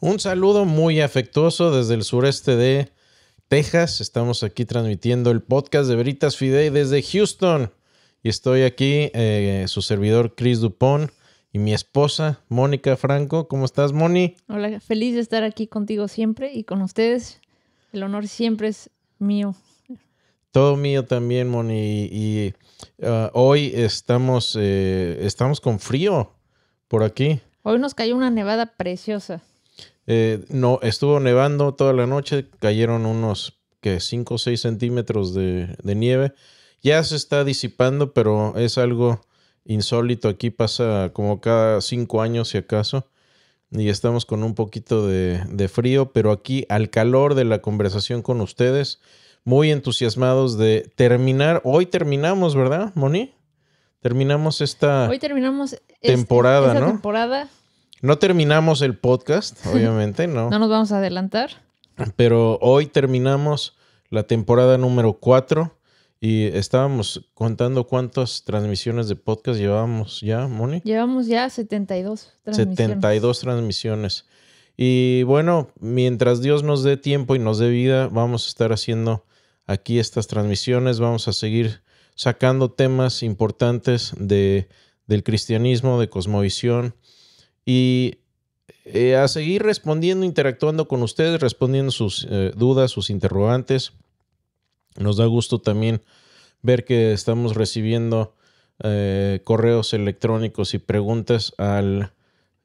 Un saludo muy afectuoso desde el sureste de Texas. Estamos aquí transmitiendo el podcast de Veritas Fidei desde Houston. Y estoy aquí, su servidor Chris Dupont y mi esposa Mónica Franco. ¿Cómo estás, Moni? Hola, feliz de estar aquí contigo siempre y con ustedes. El honor siempre es mío. Todo mío también, Moni. Y hoy estamos con frío por aquí. Hoy nos cayó una nevada preciosa. No, estuvo nevando toda la noche. Cayeron unos 5 o 6 centímetros de nieve. Ya se está disipando, pero es algo insólito. Aquí pasa como cada 5 años, si acaso. Y estamos con un poquito de frío, pero aquí al calor de la conversación con ustedes, muy entusiasmados de terminar. Hoy terminamos, ¿verdad, Moni? Terminamos esta Hoy terminamos temporada, esta ¿no? temporada. No terminamos el podcast, obviamente, no. No nos vamos a adelantar. Pero hoy terminamos la temporada número 4 y estábamos contando cuántas transmisiones de podcast llevábamos ya, Moni. Llevamos ya 72 transmisiones. 72 transmisiones. Y bueno, mientras Dios nos dé tiempo y nos dé vida, vamos a estar haciendo aquí estas transmisiones. Vamos a seguir sacando temas importantes del cristianismo, de cosmovisión. Y a seguir respondiendo, interactuando con ustedes, respondiendo sus dudas, sus interrogantes. Nos da gusto también ver que estamos recibiendo correos electrónicos y preguntas al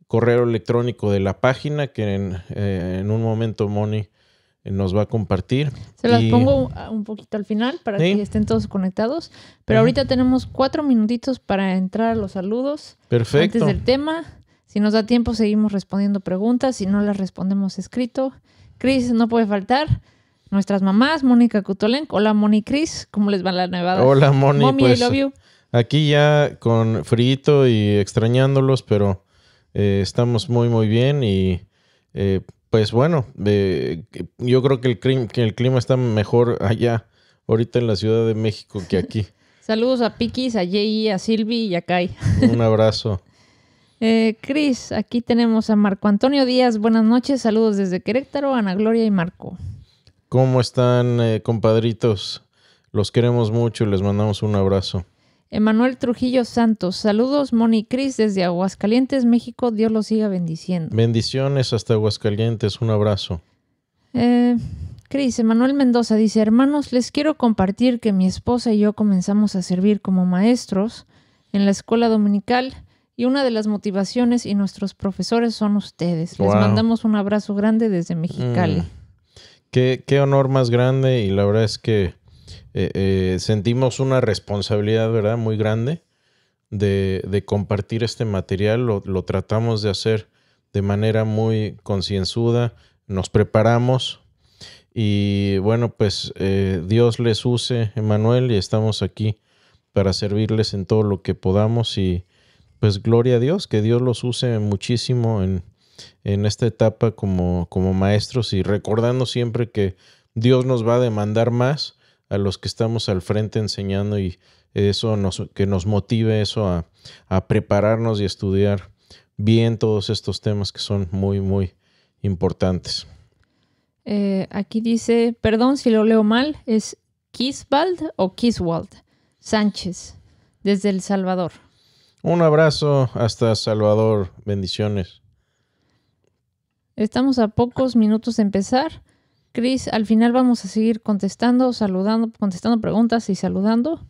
correo electrónico de la página que en un momento Moni nos va a compartir. Se las pongo un poquito al final para que estén todos conectados. Pero ahorita tenemos 4 minutitos para entrar a los saludos. Perfecto. Antes del tema. Si nos da tiempo, seguimos respondiendo preguntas. Si no las respondemos escrito. Chris, no puede faltar. Nuestras mamás, Mónica Kutolenk. Hola, Moni, Chris. ¿Cómo les va la nevada? Hola, Moni. Mommy, pues, I love you. Aquí ya con frío y extrañándolos, pero estamos muy, muy bien. Y pues bueno, yo creo que el clima está mejor allá, ahorita en la Ciudad de México, que aquí. Saludos a Pikis, a Jay, a Silvi y a Kai. Un abrazo. Chris, aquí tenemos a Marco Antonio Díaz. Buenas noches, saludos desde Querétaro, Ana Gloria y Marco. ¿Cómo están, compadritos? Los queremos mucho y les mandamos un abrazo. Emanuel Trujillo Santos, saludos, Moni y Chris desde Aguascalientes, México. Dios los siga bendiciendo. Bendiciones hasta Aguascalientes, un abrazo. Chris, Emanuel Mendoza dice: hermanos, les quiero compartir que mi esposa y yo comenzamos a servir como maestros en la escuela dominical. Y una de las motivaciones y nuestros profesores son ustedes. Les mandamos un abrazo grande desde Mexicali. Qué honor más grande, y la verdad es que sentimos una responsabilidad, ¿verdad?, muy grande de compartir este material. Lo tratamos de hacer de manera muy concienzuda. Nos preparamos y bueno, pues Dios les use, Emanuel, y estamos aquí para servirles en todo lo que podamos. Y pues gloria a Dios, que Dios los use muchísimo en esta etapa como maestros, y recordando siempre que Dios nos va a demandar más a los que estamos al frente enseñando, y eso que nos motive eso a prepararnos y estudiar bien todos estos temas que son muy, muy importantes. Aquí dice, perdón si lo leo mal, ¿es Kiswald o Kiswald Sánchez, desde El Salvador? Un abrazo hasta Salvador. Bendiciones. Estamos a pocos minutos de empezar. Chris, al final vamos a seguir contestando preguntas y saludando.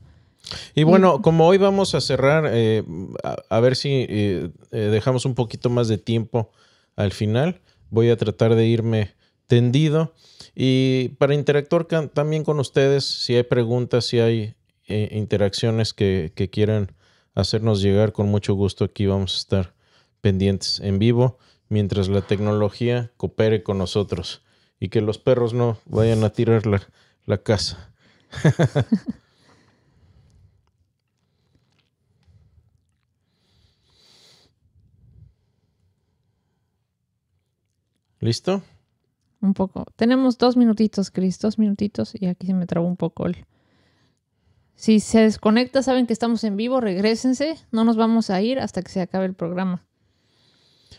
Y bueno, como hoy vamos a cerrar, a ver si dejamos un poquito más de tiempo al final. Voy a tratar de irme tendido. Y para interactuar también con ustedes, si hay preguntas, si hay interacciones que quieran hacernos llegar, con mucho gusto aquí vamos a estar pendientes en vivo mientras la tecnología coopere con nosotros y que los perros no vayan a tirar la casa. ¿Listo? Un poco. Tenemos 2 minutitos, Chris, 2 minutitos, y aquí se me trabó un poco Si se desconecta, saben que estamos en vivo, regrésense. No nos vamos a ir hasta que se acabe el programa.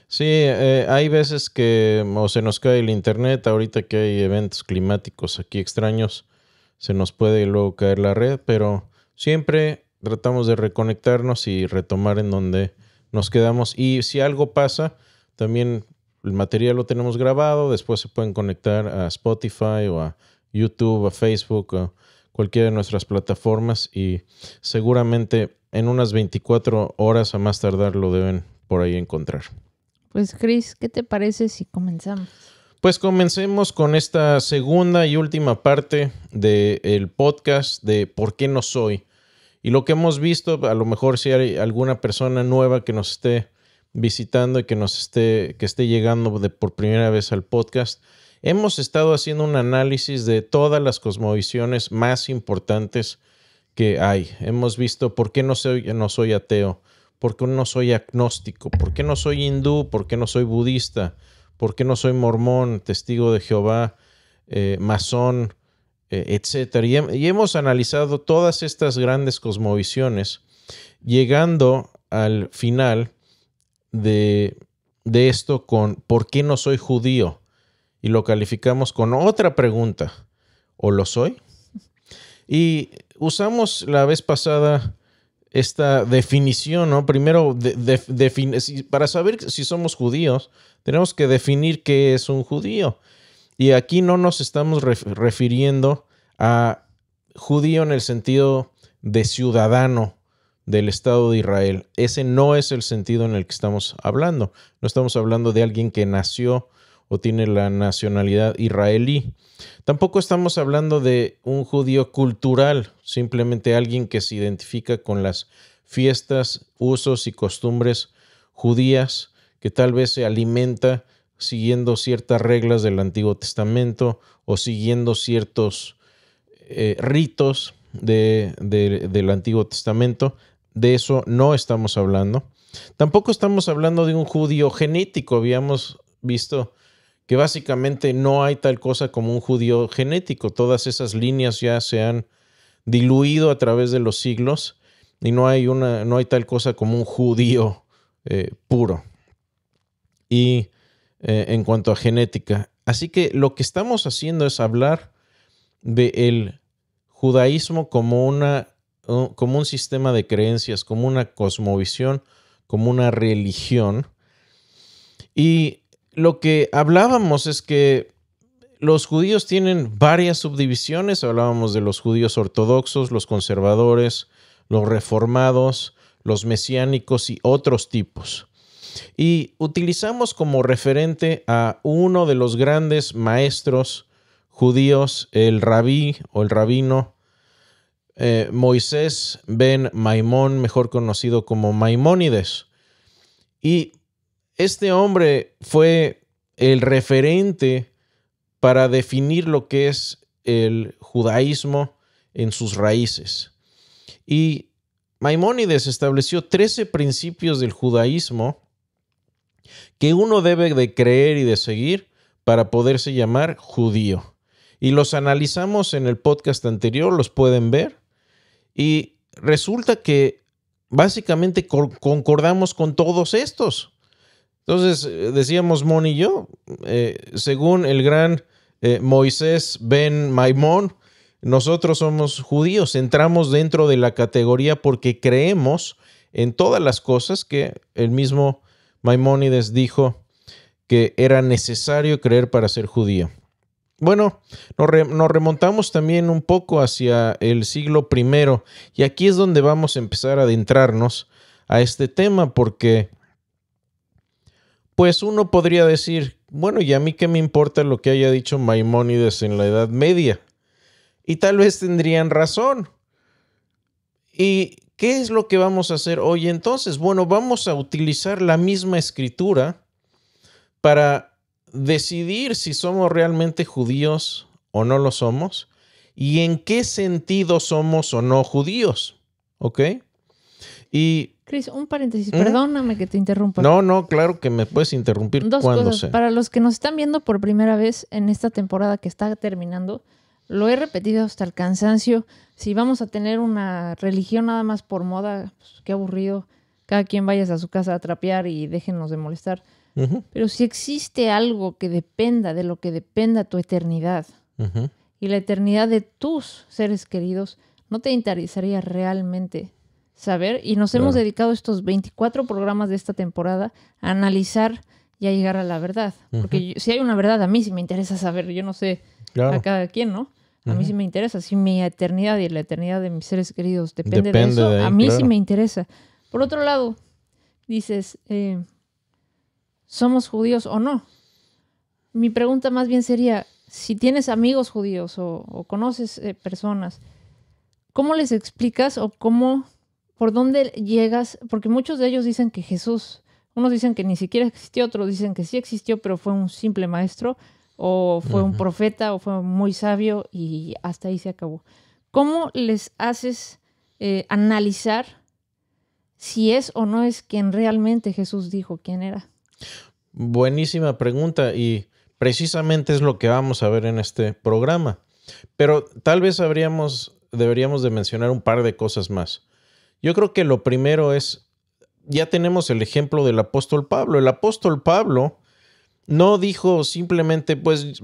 Sí, hay veces que o se nos cae el internet, ahorita que hay eventos climáticos aquí extraños, se nos puede luego caer la red, pero siempre tratamos de reconectarnos y retomar en donde nos quedamos. Y si algo pasa, también el material lo tenemos grabado, después se pueden conectar a Spotify o a YouTube, a Facebook, o cualquiera de nuestras plataformas y seguramente en unas 24 horas a más tardar lo deben por ahí encontrar. Pues, Cris, ¿qué te parece si comenzamos? Pues comencemos con esta segunda y última parte del podcast de ¿Por qué no soy? Y lo que hemos visto, a lo mejor si hay alguna persona nueva que nos esté visitando y que esté llegando por primera vez al podcast, hemos estado haciendo un análisis de todas las cosmovisiones más importantes que hay. Hemos visto por qué no soy ateo, por qué no soy agnóstico, por qué no soy hindú, por qué no soy budista, por qué no soy mormón, testigo de Jehová, masón, etcétera. Y hemos analizado todas estas grandes cosmovisiones, llegando al final de esto con ¿por qué no soy judío? Y lo calificamos con otra pregunta, ¿o lo soy? Y usamos la vez pasada esta definición, ¿no? Primero, para saber si somos judíos, tenemos que definir qué es un judío. Y aquí no nos estamos refiriendo a judío en el sentido de ciudadano del Estado de Israel. Ese no es el sentido en el que estamos hablando. No estamos hablando de alguien que nació o tiene la nacionalidad israelí. Tampoco estamos hablando de un judío cultural, simplemente alguien que se identifica con las fiestas, usos y costumbres judías, que tal vez se alimenta siguiendo ciertas reglas del Antiguo Testamento o siguiendo ciertos ritos del Antiguo Testamento. De eso no estamos hablando. Tampoco estamos hablando de un judío genético. Habíamos visto que básicamente no hay tal cosa como un judío genético. Todas esas líneas ya se han diluido a través de los siglos y no hay tal cosa como un judío puro. Y en cuanto a genética. Así que lo que estamos haciendo es hablar del judaísmo como un sistema de creencias, como una cosmovisión, como una religión. Y lo que hablábamos es que los judíos tienen varias subdivisiones. Hablábamos de los judíos ortodoxos, los conservadores, los reformados, los mesiánicos y otros tipos. Y utilizamos como referente a uno de los grandes maestros judíos, el rabí o el rabino Moisés ben Maimón, mejor conocido como Maimónides. Y este hombre fue el referente para definir lo que es el judaísmo en sus raíces. Y Maimónides estableció 13 principios del judaísmo que uno debe de creer y de seguir para poderse llamar judío. Y los analizamos en el podcast anterior, los pueden ver. Y resulta que básicamente concordamos con todos estos. Entonces, decíamos Mon y yo, según el gran Moisés ben Maimón, nosotros somos judíos, entramos dentro de la categoría porque creemos en todas las cosas que el mismo Maimónides dijo que era necesario creer para ser judío. Bueno, nos remontamos también un poco hacia el siglo I y aquí es donde vamos a empezar a adentrarnos a este tema porque pues uno podría decir, bueno, ¿y a mí qué me importa lo que haya dicho Maimónides en la Edad Media? Y tal vez tendrían razón. ¿Y qué es lo que vamos a hacer hoy entonces? Bueno, vamos a utilizar la misma escritura para decidir si somos realmente judíos o no lo somos y en qué sentido somos o no judíos, ¿ok? Y Cris, un paréntesis, perdóname que te interrumpa. No, claro que me puedes interrumpir cuando sea. Para los que nos están viendo por primera vez en esta temporada que está terminando, lo he repetido hasta el cansancio. Si vamos a tener una religión nada más por moda, pues qué aburrido. cada quien vaya a su casa a trapear y déjenos de molestar. Ujú, Pero si existe algo que dependa de lo que dependa tu eternidad ujú. y la eternidad de tus seres queridos, ¿no te interesaría realmente saber? Y nos hemos Claro. dedicado estos 24 programas de esta temporada a analizar y a llegar a la verdad. Porque si hay una verdad, a mí sí me interesa saber. Yo no sé a Claro. cada quien, ¿no? A mí sí me interesa. Si mi eternidad y la eternidad de mis seres queridos depende de Depende eso, de ahí, a mí sí claro. me interesa. Por otro lado, dices, ¿somos judíos o no? Mi pregunta más bien sería, si tienes amigos judíos o conoces personas, ¿cómo les explicas o por dónde llegas? Porque muchos de ellos dicen que Jesús, unos dicen que ni siquiera existió, otros dicen que sí existió, pero fue un simple maestro, o fue un profeta, o fue muy sabio, y hasta ahí se acabó. ¿Cómo les haces analizar si es o no es quien realmente Jesús dijo quién era? Buenísima pregunta y precisamente es lo que vamos a ver en este programa. Pero tal vez deberíamos de mencionar un par de cosas más. Yo creo que lo primero es, ya tenemos el ejemplo del apóstol Pablo. El apóstol Pablo no dijo simplemente, pues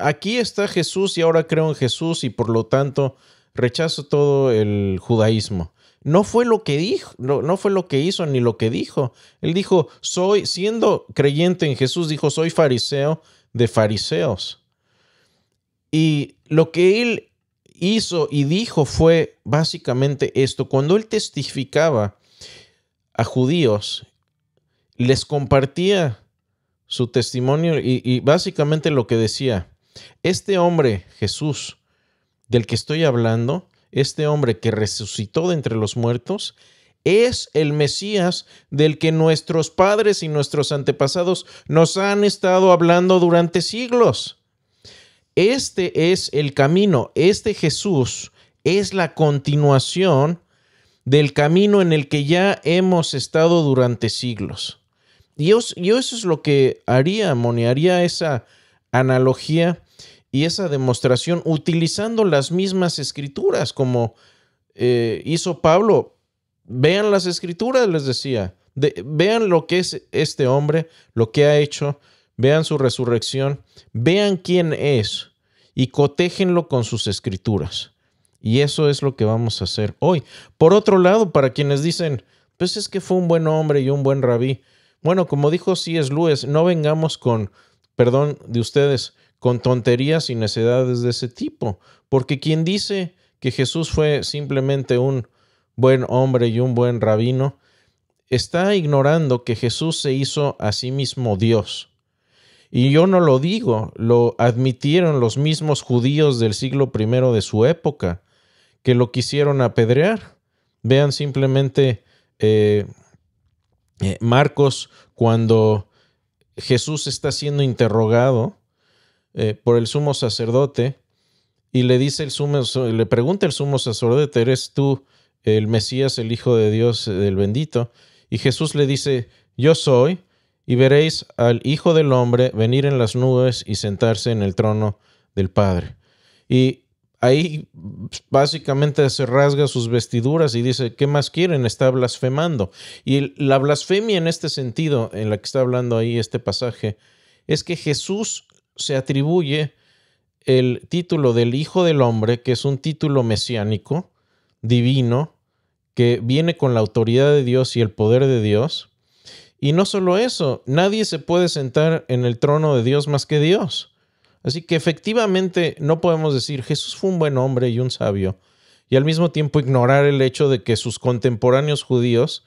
aquí está Jesús y ahora creo en Jesús y por lo tanto rechazo todo el judaísmo. No fue lo que dijo, no fue lo que hizo ni lo que dijo. Él dijo, siendo creyente en Jesús, dijo, soy fariseo de fariseos. Y lo que él hizo y dijo fue básicamente esto. Cuando él testificaba a judíos, les compartía su testimonio y básicamente lo que decía, este hombre, Jesús, del que estoy hablando, este hombre que resucitó de entre los muertos, es el Mesías del que nuestros padres y nuestros antepasados nos han estado hablando durante siglos. Este es el camino, este Jesús es la continuación del camino en el que ya hemos estado durante siglos. Y yo eso es lo que haría, Moni, haría esa analogía y esa demostración utilizando las mismas escrituras como hizo Pablo. Vean las escrituras, les decía. Vean lo que es este hombre, lo que ha hecho, vean su resurrección, vean quién es y cotéjenlo con sus escrituras. Y eso es lo que vamos a hacer hoy. Por otro lado, para quienes dicen, pues es que fue un buen hombre y un buen rabí. Bueno, como dijo C.S. Lewis, no vengamos con, perdón de ustedes, con tonterías y necedades de ese tipo. Porque quien dice que Jesús fue simplemente un buen hombre y un buen rabino, está ignorando que Jesús se hizo a sí mismo Dios. Y yo no lo digo, lo admitieron los mismos judíos del siglo I de su época, que lo quisieron apedrear. Vean simplemente Marcos, cuando Jesús está siendo interrogado por el sumo sacerdote y le pregunta el sumo sacerdote, ¿eres tú el Mesías, el Hijo de Dios, el bendito? Y Jesús le dice, yo soy, y veréis al Hijo del Hombre venir en las nubes y sentarse en el trono del Padre. Y ahí básicamente se rasga sus vestiduras y dice, ¿qué más quieren? Está blasfemando. Y la blasfemia en este sentido, en la que está hablando ahí este pasaje, es que Jesús se atribuye el título del Hijo del Hombre, que es un título mesiánico, divino, que viene con la autoridad de Dios y el poder de Dios. Y no solo eso, nadie se puede sentar en el trono de Dios más que Dios. Así que efectivamente no podemos decir Jesús fue un buen hombre y un sabio, y al mismo tiempo ignorar el hecho de que sus contemporáneos judíos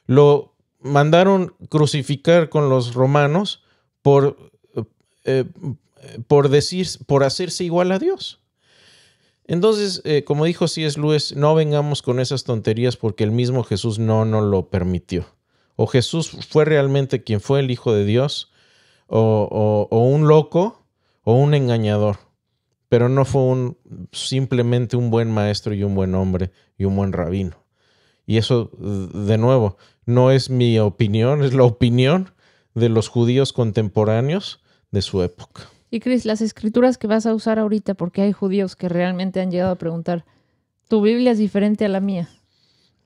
lo mandaron crucificar con los romanos por hacerse igual a Dios. Entonces, como dijo C.S. Lewis, no vengamos con esas tonterías porque el mismo Jesús no nos lo permitió. O Jesús fue realmente quien fue el Hijo de Dios, o un loco, o un engañador. Pero no fue simplemente un buen maestro y un buen hombre y un buen rabino. Y eso, de nuevo, no es mi opinión, es la opinión de los judíos contemporáneos de su época. Y Cris, las escrituras que vas a usar ahorita, porque hay judíos que realmente han llegado a preguntar, ¿tu Biblia es diferente a la mía?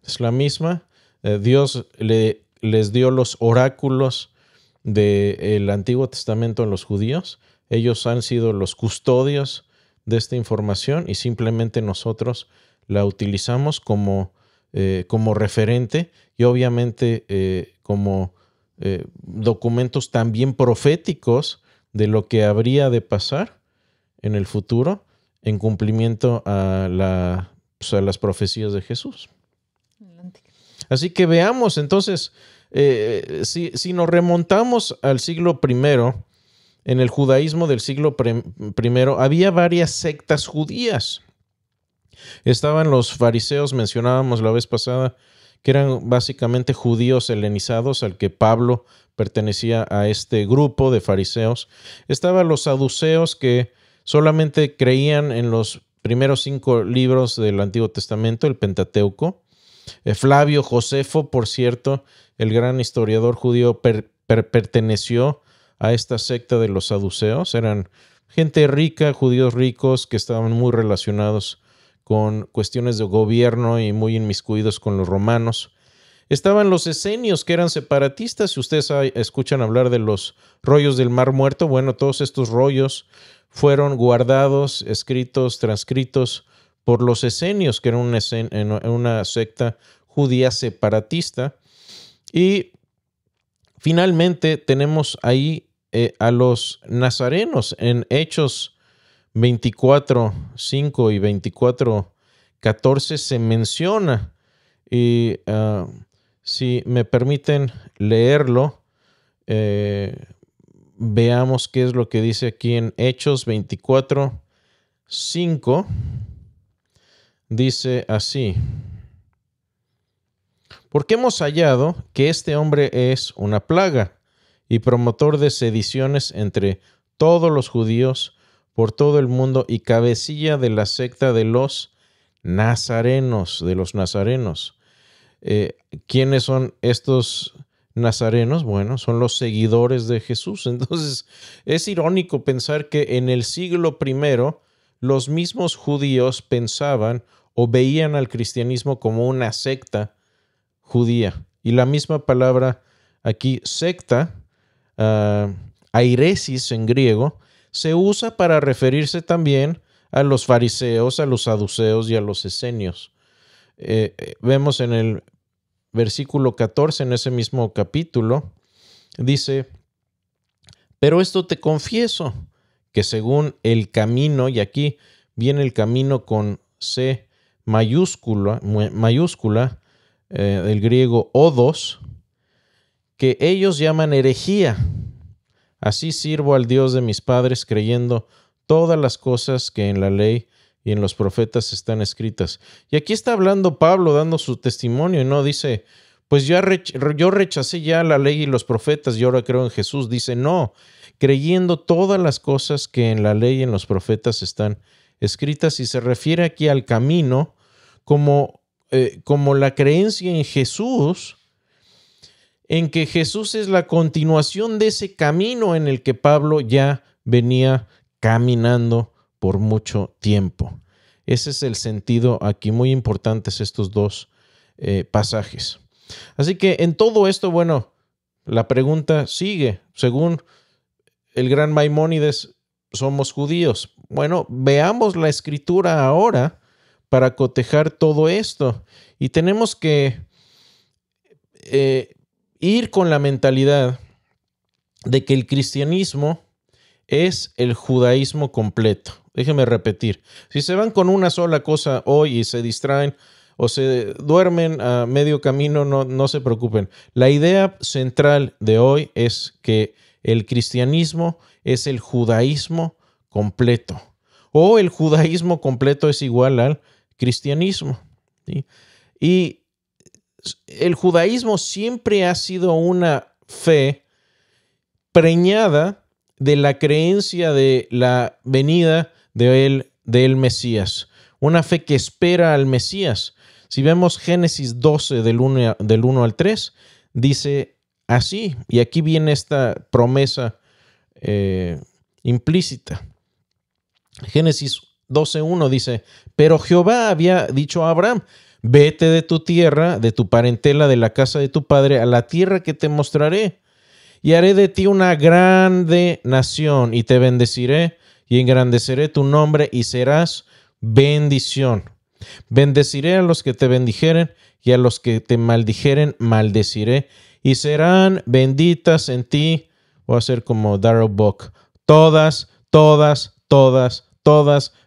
Es la misma. Dios les dio los oráculos del Antiguo Testamento a los judíos. Ellos han sido los custodios de esta información y simplemente nosotros la utilizamos como referente y obviamente como documentos también proféticos de lo que habría de pasar en el futuro en cumplimiento a las profecías de Jesús. Así que veamos entonces, si nos remontamos al siglo I, en el judaísmo del siglo I había varias sectas judías. Estaban los fariseos, mencionábamos la vez pasada, que eran básicamente judíos helenizados, al que Pablo pertenecía a este grupo de fariseos. Estaban los saduceos, que solamente creían en los primeros 5 libros del Antiguo Testamento, el Pentateuco. Flavio Josefo, por cierto, el gran historiador judío, perteneció a esta secta de los saduceos. Eran gente rica, judíos ricos, que estaban muy relacionados con cuestiones de gobierno y muy inmiscuidos con los romanos. Estaban los esenios, que eran separatistas. Si ustedes escuchan hablar de los rollos del Mar Muerto, bueno, todos estos rollos fueron guardados, escritos, transcritos por los esenios, que eran una secta judía separatista. Y finalmente tenemos ahí a los nazarenos en Hechos 24:5 y 24:14 se menciona, y si me permiten leerlo, veamos qué es lo que dice aquí en Hechos 24:5. Dice así: porque hemos hallado que este hombre es una plaga y promotor de sediciones entre todos los judíos por todo el mundo y cabecilla de la secta de los nazarenos, ¿Quiénes son estos nazarenos? Bueno, son los seguidores de Jesús. Entonces, es irónico pensar que en el siglo I los mismos judíos pensaban o veían al cristianismo como una secta judía. Y la misma palabra aquí, secta, airesis en griego, se usa para referirse también a los fariseos, a los saduceos y a los esenios. Vemos en el versículo 14, en ese mismo capítulo, dice: pero esto te confieso, que según el camino, y aquí viene el camino con C mayúscula, del griego odos, que ellos llaman herejía. Así sirvo al Dios de mis padres, creyendo todas las cosas que en la ley y en los profetas están escritas. Y aquí está hablando Pablo, dando su testimonio, y no dice, pues yo rechacé ya la ley y los profetas y ahora creo en Jesús. Dice, no, creyendo todas las cosas que en la ley y en los profetas están escritas. Y se refiere aquí al camino como la creencia en Jesús, en que Jesús es la continuación de ese camino en el que Pablo ya venía caminando por mucho tiempo. Ese es el sentido aquí, muy importantes estos dos pasajes. Así que en todo esto, bueno, la pregunta sigue. Según el gran Maimónides, somos judíos. Bueno, veamos la escritura ahora para cotejar todo esto. Y tenemos que ir con la mentalidad de que el cristianismo es el judaísmo completo. Déjenme repetir. Si se van con una sola cosa hoy y se distraen o se duermen a medio camino, no se preocupen. La idea central de hoy es que el cristianismo es el judaísmo completo. O el judaísmo completo es igual al cristianismo. ¿Sí? Y el judaísmo siempre ha sido una fe preñada de la creencia de la venida del Mesías. Una fe que espera al Mesías. Si vemos Génesis 12 del 1 al 3, dice así, y aquí viene esta promesa implícita. Génesis 12:1 dice, pero Jehová había dicho a Abraham, vete de tu tierra, de tu parentela, de la casa de tu padre, a la tierra que te mostraré. Y haré de ti una grande nación, y te bendeciré, y engrandeceré tu nombre, y serás bendición. Bendeciré a los que te bendijeren, y a los que te maldijeren, maldeciré, y serán benditas en ti. Voy a ser como Darrell Buck. Todas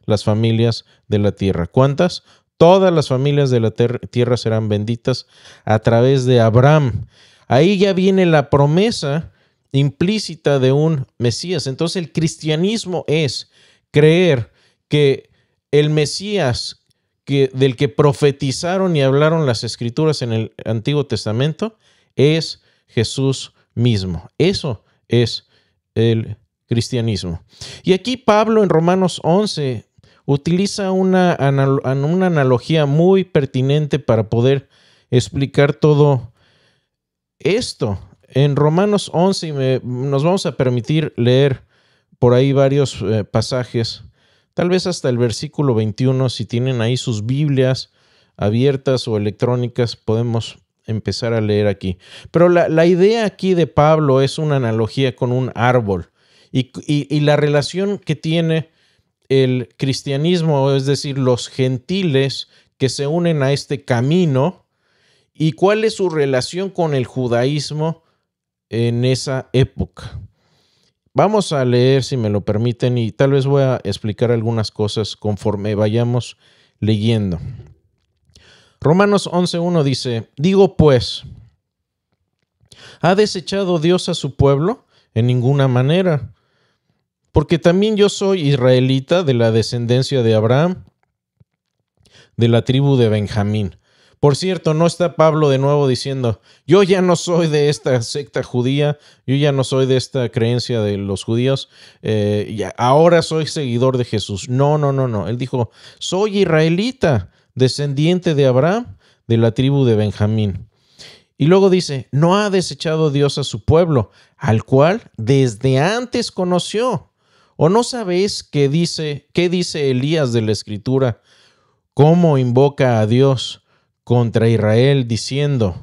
las familias de la tierra. ¿Cuántas? Todas las familias de la tierra serán benditas a través de Abraham. Ahí ya viene la promesa implícita de un Mesías. Entonces el cristianismo es creer que el Mesías del que profetizaron y hablaron las escrituras en el Antiguo Testamento es Jesús mismo. Eso es el cristianismo. Y aquí Pablo en Romanos 11 utiliza una analogía muy pertinente para poder explicar todo esto. En Romanos 11 nos vamos a permitir leer por ahí varios pasajes, tal vez hasta el versículo 21, si tienen ahí sus Biblias abiertas o electrónicas, podemos empezar a leer aquí. Pero la idea aquí de Pablo es una analogía con un árbol y la relación que tiene el cristianismo, es decir, los gentiles que se unen a este camino, y cuál es su relación con el judaísmo en esa época. Vamos a leer, si me lo permiten, y tal vez voy a explicar algunas cosas conforme vayamos leyendo. Romanos 11:1 dice: digo pues, ¿ha desechado Dios a su pueblo? En ninguna manera. Porque también yo soy israelita, de la descendencia de Abraham, de la tribu de Benjamín. Por cierto, no está Pablo de nuevo diciendo: yo ya no soy de esta secta judía, yo ya no soy de esta creencia de los judíos, ahora soy seguidor de Jesús. No. Él dijo: soy israelita, descendiente de Abraham, de la tribu de Benjamín. Y luego dice: no ha desechado Dios a su pueblo, al cual desde antes conoció. ¿O no sabéis qué dice Elías de la Escritura? ¿Cómo invoca a Dios contra Israel diciendo: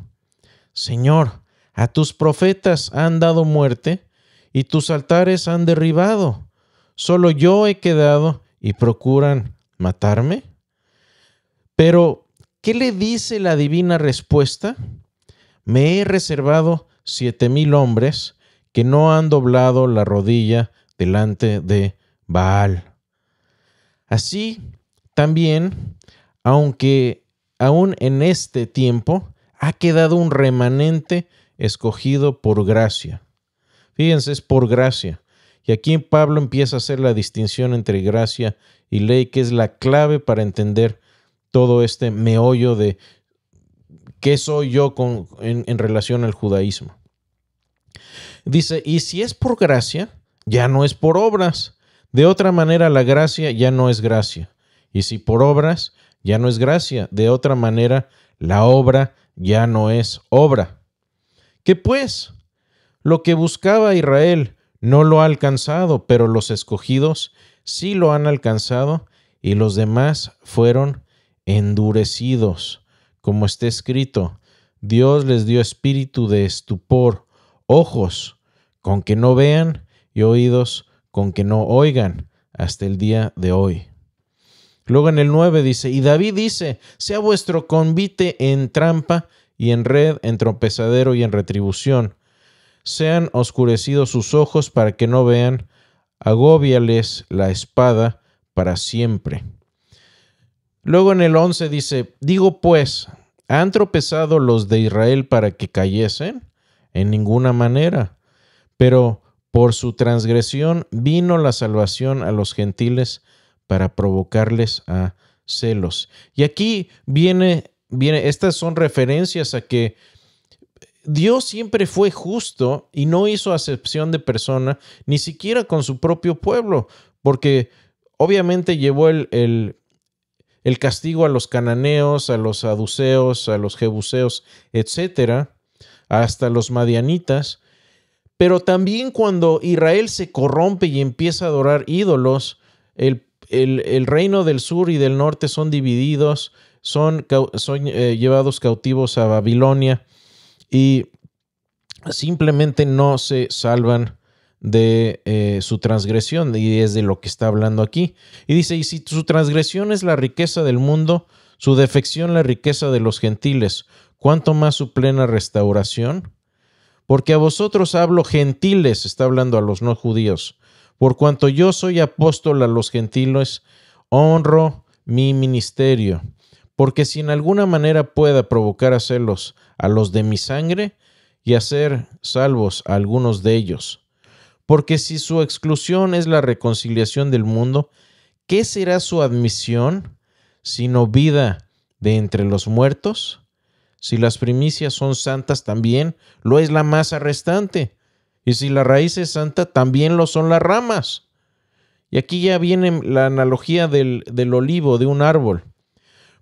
Señor, a tus profetas han dado muerte y tus altares han derribado? Solo yo he quedado y procuran matarme. Pero, ¿qué le dice la divina respuesta? Me he reservado 7,000 hombres que no han doblado la rodilla delante de Baal. Así también, aunque aún en este tiempo ha quedado un remanente escogido por gracia. Fíjense, es por gracia. Y aquí Pablo empieza a hacer la distinción entre gracia y ley, que es la clave para entender todo este meollo de qué soy yo en relación al judaísmo. Dice: y si es por gracia, ya no es por obras. De otra manera, la gracia ya no es gracia. Y si por obras, ya no es gracia. De otra manera, la obra ya no es obra. ¿Qué pues? Lo que buscaba Israel no lo ha alcanzado, pero los escogidos sí lo han alcanzado, y los demás fueron endurecidos. Como está escrito: Dios les dio espíritu de estupor, ojos con que no vean y oídos con que no oigan, hasta el día de hoy. Luego en el 9 dice: y David dice: sea vuestro convite en trampa y en red, en tropezadero y en retribución. Sean oscurecidos sus ojos para que no vean, agóbiales la espada para siempre. Luego en el 11 dice: digo pues, ¿han tropezado los de Israel para que cayesen? En ninguna manera. Pero por su transgresión vino la salvación a los gentiles para provocarles a celos. Y aquí viene, estas son referencias a que Dios siempre fue justo y no hizo acepción de persona, ni siquiera con su propio pueblo, porque obviamente llevó el castigo a los cananeos, a los saduceos, a los jebuseos, etcétera, hasta los madianitas. Pero también cuando Israel se corrompe y empieza a adorar ídolos, el reino del sur y del norte son divididos, son llevados cautivos a Babilonia y simplemente no se salvan de su transgresión, y es de lo que está hablando aquí. Y dice, y si su transgresión es la riqueza del mundo, su defección la riqueza de los gentiles, ¿cuánto más su plena restauración? Porque a vosotros hablo gentiles, está hablando a los no judíos, por cuanto yo soy apóstol a los gentiles, honro mi ministerio, porque si en alguna manera pueda provocar a celos a los de mi sangre y hacer salvos a algunos de ellos. Porque si su exclusión es la reconciliación del mundo, ¿qué será su admisión sino vida de entre los muertos? Si las primicias son santas, también lo es la masa restante. Y si la raíz es santa, también lo son las ramas. Y aquí ya viene la analogía del olivo, de un árbol.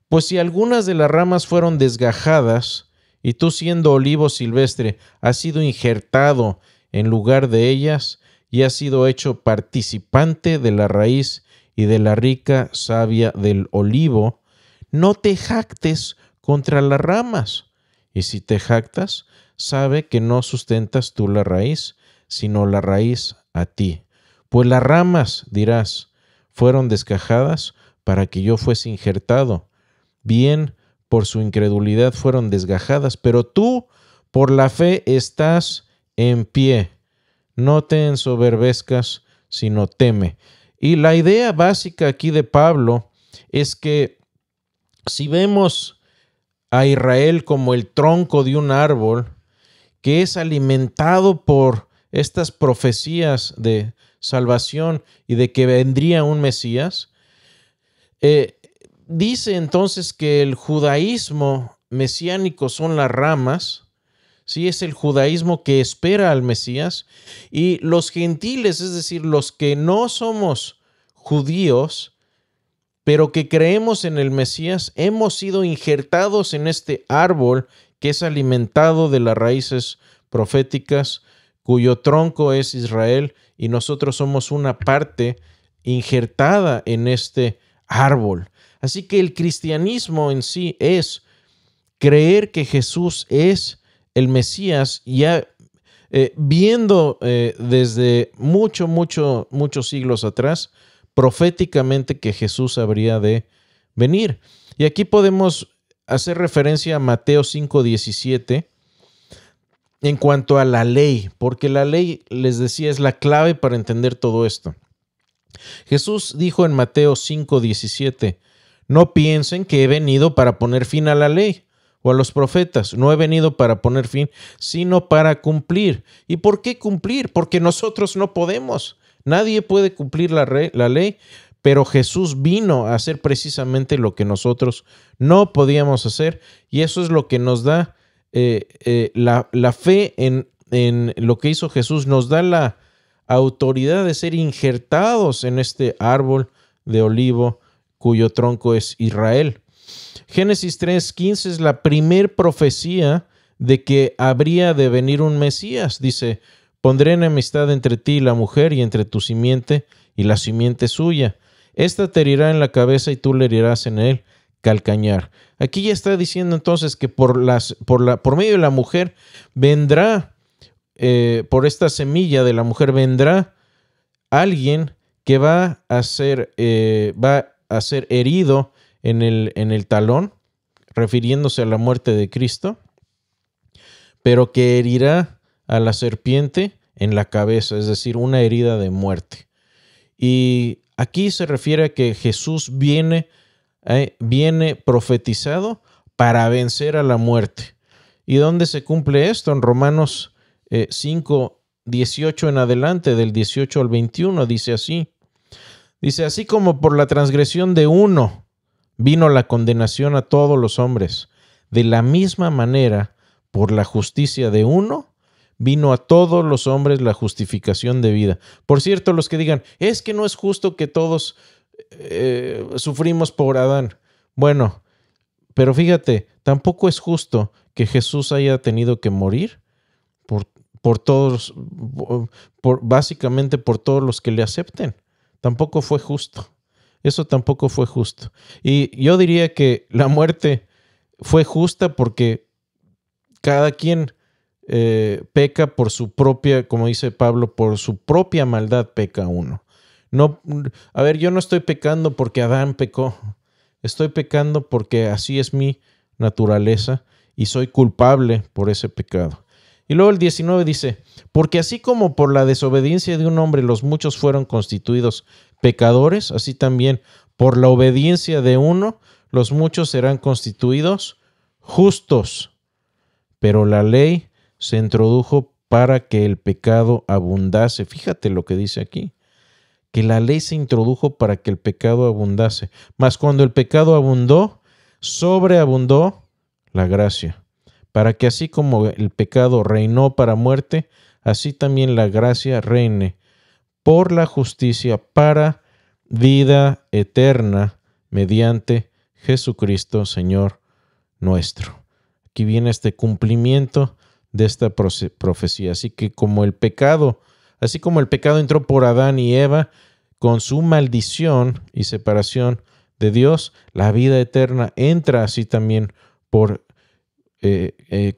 Pues si algunas de las ramas fueron desgajadas, y tú siendo olivo silvestre has sido injertado en lugar de ellas, y has sido hecho participante de la raíz y de la rica savia del olivo, no te jactes contra las ramas. Y si te jactas, sabe que no sustentas tú la raíz, sino la raíz a ti. Pues las ramas, dirás, fueron desgajadas para que yo fuese injertado. Bien, por su incredulidad fueron desgajadas, pero tú por la fe estás en pie. No te ensoberbezcas, sino teme. Y la idea básica aquí de Pablo es que si vemos a Israel como el tronco de un árbol que es alimentado por estas profecías de salvación y de que vendría un Mesías, dice entonces que el judaísmo mesiánico son las ramas. Sí, es el judaísmo que espera al Mesías, y los gentiles, es decir, los que no somos judíos, pero que creemos en el Mesías, hemos sido injertados en este árbol que es alimentado de las raíces proféticas, cuyo tronco es Israel, y nosotros somos una parte injertada en este árbol. Así que el cristianismo en sí es creer que Jesús es el Mesías, ya viendo desde muchos siglos atrás, proféticamente que Jesús habría de venir. Y aquí podemos hacer referencia a Mateo 5:17 en cuanto a la ley, porque la ley, les decía, es la clave para entender todo esto. Jesús dijo en Mateo 5:17, no piensen que he venido para poner fin a la ley o a los profetas. No he venido para poner fin, sino para cumplir. ¿Y por qué cumplir? Porque nosotros no podemos. Nadie puede cumplir la ley, pero Jesús vino a hacer precisamente lo que nosotros no podíamos hacer, y eso es lo que nos da la fe en lo que hizo Jesús. Nos da la autoridad de ser injertados en este árbol de olivo cuyo tronco es Israel. Génesis 3:15 es la primer profecía de que habría de venir un Mesías. Dice, pondré enemistad entre ti y la mujer, y entre tu simiente y la simiente suya. Esta te herirá en la cabeza y tú le herirás en el calcañar. Aquí ya está diciendo entonces que por medio de la mujer vendrá, por esta semilla de la mujer vendrá alguien que va a ser herido en el talón, refiriéndose a la muerte de Cristo, pero que herirá a la serpiente en la cabeza, es decir, una herida de muerte. Y aquí se refiere a que Jesús viene profetizado para vencer a la muerte. ¿Y dónde se cumple esto? En Romanos 5:18 en adelante, del 18 al 21, dice así. Dice, así como por la transgresión de uno vino la condenación a todos los hombres, de la misma manera, por la justicia de uno, vino a todos los hombres la justificación de vida. Por cierto, los que digan, es que no es justo que todos sufrimos por Adán. Bueno, pero fíjate, tampoco es justo que Jesús haya tenido que morir por todos, básicamente por todos los que le acepten. Tampoco fue justo. Eso tampoco fue justo. Y yo diría que la muerte fue justa porque cada quien peca por su propia, como dice Pablo, por su propia maldad peca uno. No, a ver, yo no estoy pecando porque Adán pecó. Estoy pecando porque así es mi naturaleza y soy culpable por ese pecado. Y luego el 19 dice, porque así como por la desobediencia de un hombre los muchos fueron constituidos pecadores, así también por la obediencia de uno los muchos serán constituidos justos. Pero la ley se introdujo para que el pecado abundase. Fíjate lo que dice aquí, que la ley se introdujo para que el pecado abundase. Mas cuando el pecado abundó, sobreabundó la gracia, para que así como el pecado reinó para muerte, así también la gracia reine por la justicia para vida eterna mediante Jesucristo, Señor nuestro. Aquí viene este cumplimiento de esta profecía. Así que así como el pecado entró por Adán y Eva, con su maldición y separación de Dios, la vida eterna entra así también por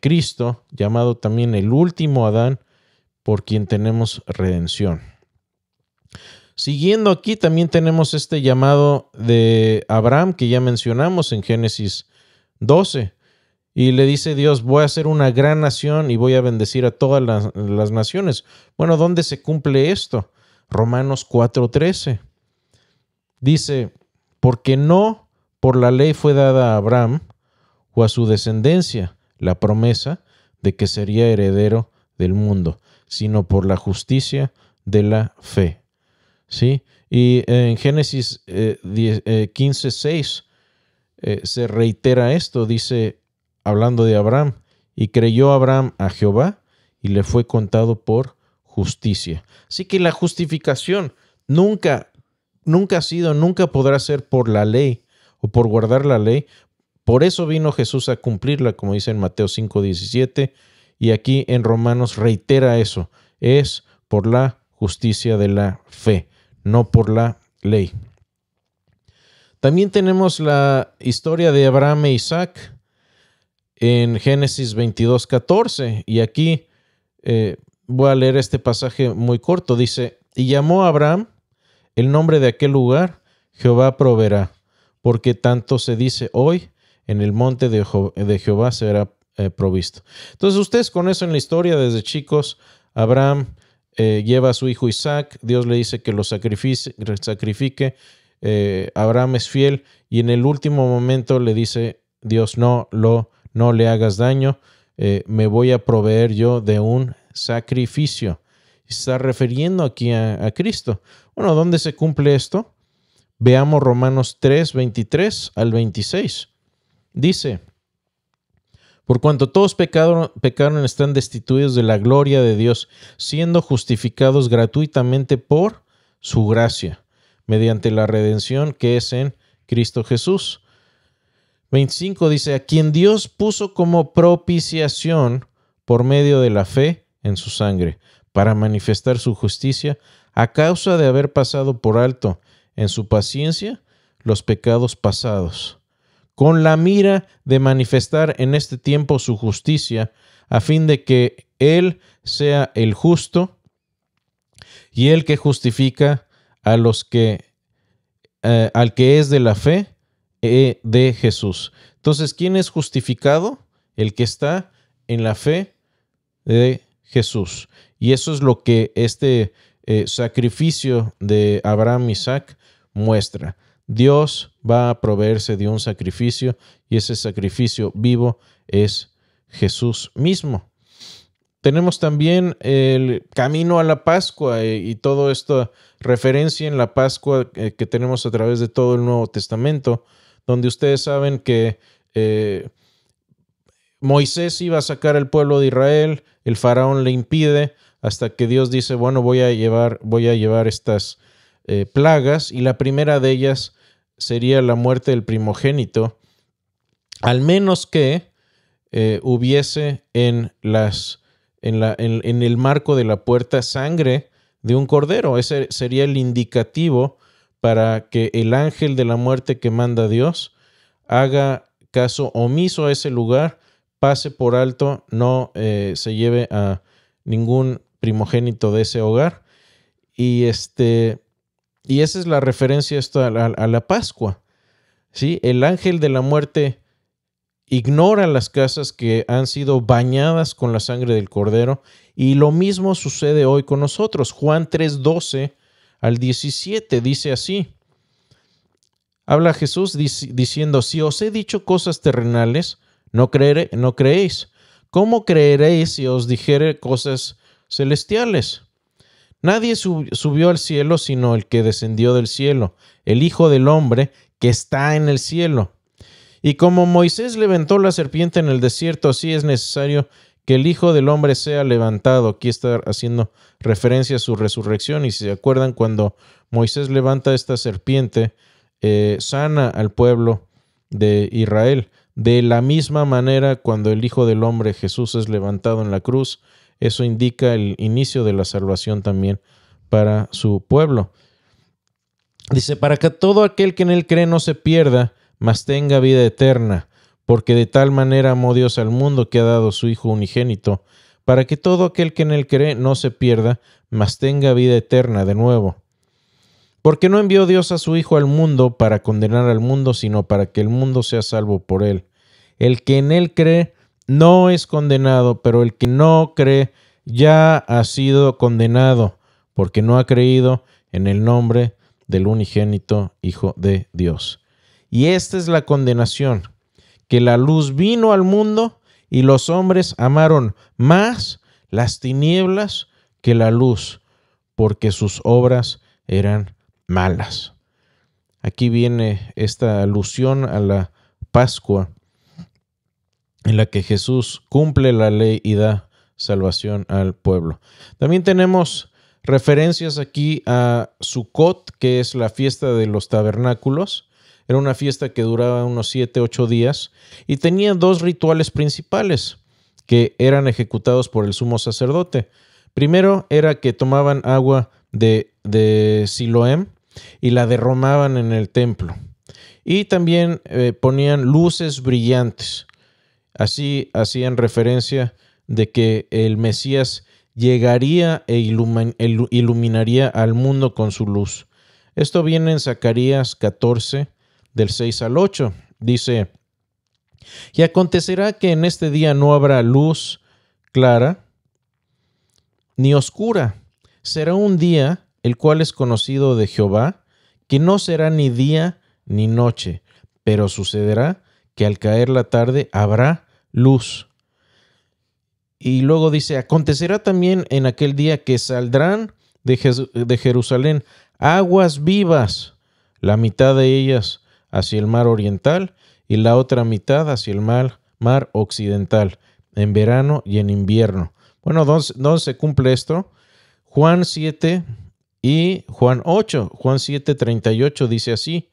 Cristo, llamado también el último Adán, por quien tenemos redención. Siguiendo aquí también tenemos este llamado de Abraham que ya mencionamos en Génesis 12. Y le dice Dios, voy a hacer una gran nación y voy a bendecir a todas las naciones. Bueno, ¿dónde se cumple esto? Romanos 4:13. Dice, porque no por la ley fue dada a Abraham o a su descendencia la promesa de que sería heredero del mundo, sino por la justicia de la fe. ¿Sí? Y en Génesis 15:6 se reitera esto, dice, hablando de Abraham, y creyó Abraham a Jehová y le fue contado por justicia. Así que la justificación nunca ha sido, nunca podrá ser por la ley o por guardar la ley. Por eso vino Jesús a cumplirla, como dice en Mateo 5:17, y aquí en Romanos reitera eso, es por la justicia de la fe, no por la ley. También tenemos la historia de Abraham e Isaac en Génesis 22:14, y aquí voy a leer este pasaje muy corto. Dice, y llamó a Abraham el nombre de aquel lugar, Jehová proveerá, porque tanto se dice hoy, en el monte de Jehová será provisto. Entonces ustedes con eso en la historia, desde chicos, Abraham lleva a su hijo Isaac, Dios le dice que lo sacrifique, Abraham es fiel y en el último momento le dice Dios, no le hagas daño, me voy a proveer yo de un sacrificio. Está refiriendo aquí a Cristo. Bueno, ¿dónde se cumple esto? Veamos Romanos 3:23 al 26. Dice, por cuanto todos pecaron, están destituidos de la gloria de Dios, siendo justificados gratuitamente por su gracia, mediante la redención que es en Cristo Jesús. 25 dice, a quien Dios puso como propiciación por medio de la fe en su sangre, para manifestar su justicia, a causa de haber pasado por alto en su paciencia los pecados pasados, con la mira de manifestar en este tiempo su justicia, a fin de que Él sea el justo y el que justifica a los que al que es de la fe de Jesús. Entonces, ¿quién es justificado? El que está en la fe de Jesús. Y eso es lo que este sacrificio de Abraham y Isaac muestra. Dios va a proveerse de un sacrificio y ese sacrificio vivo es Jesús mismo. Tenemos también el camino a la Pascua y toda esta referencia en la Pascua que tenemos a través de todo el Nuevo Testamento, donde ustedes saben que Moisés iba a sacar al pueblo de Israel, el faraón le impide hasta que Dios dice, bueno, voy a llevar estas plagas, y la primera de ellas sería la muerte del primogénito, al menos que hubiese en el marco de la puerta sangre de un cordero. Ese sería el indicativo para que el ángel de la muerte que manda Dios haga caso omiso a ese lugar, pase por alto, no se lleve a ningún primogénito de ese hogar. Y esa es la referencia a la Pascua. ¿Sí? El ángel de la muerte ignora las casas que han sido bañadas con la sangre del Cordero, y lo mismo sucede hoy con nosotros. Juan 3:12 al 17 dice así. Habla Jesús diciendo: si os he dicho cosas terrenales, no creéis. ¿Cómo creeréis si os dijere cosas celestiales? Nadie subió al cielo sino el que descendió del cielo, el Hijo del Hombre que está en el cielo. Y como Moisés levantó la serpiente en el desierto, así es necesario que el Hijo del Hombre sea levantado. Aquí está haciendo referencia a su resurrección. Y si se acuerdan, cuando Moisés levanta esta serpiente, sana al pueblo de Israel. De la misma manera, cuando el Hijo del Hombre, Jesús, es levantado en la cruz, eso indica el inicio de la salvación también para su pueblo. Dice: para que todo aquel que en él cree no se pierda, mas tenga vida eterna, porque de tal manera amó Dios al mundo que ha dado su Hijo unigénito, para que todo aquel que en él cree no se pierda, mas tenga vida eterna. De nuevo, porque no envió Dios a su Hijo al mundo para condenar al mundo, sino para que el mundo sea salvo por él. El que en él cree no es condenado, pero el que no cree ya ha sido condenado, porque no ha creído en el nombre del unigénito Hijo de Dios. Y esta es la condenación, que la luz vino al mundo y los hombres amaron más las tinieblas que la luz, porque sus obras eran malas. Aquí viene esta alusión a la Pascua, en la que Jesús cumple la ley y da salvación al pueblo. También tenemos referencias aquí a Sukkot, que es la fiesta de los tabernáculos. Era una fiesta que duraba unos 7-8 días y tenía dos rituales principales que eran ejecutados por el sumo sacerdote. Primero era que tomaban agua de Siloem y la derramaban en el templo. Y también ponían luces brillantes. Así hacían referencia de que el Mesías llegaría e iluminaría al mundo con su luz. Esto viene en Zacarías 14, del 6 al 8. Dice: y acontecerá que en este día no habrá luz clara ni oscura. Será un día el cual es conocido de Jehová, que no será ni día ni noche, pero sucederá que al caer la tarde habrá luz. Y luego dice: acontecerá también en aquel día que saldrán de Jerusalén aguas vivas, la mitad de ellas hacia el mar oriental y la otra mitad hacia el mar occidental, en verano y en invierno. Bueno, ¿dónde se cumple esto? Juan 7 y Juan 8. Juan 7, 38 dice así.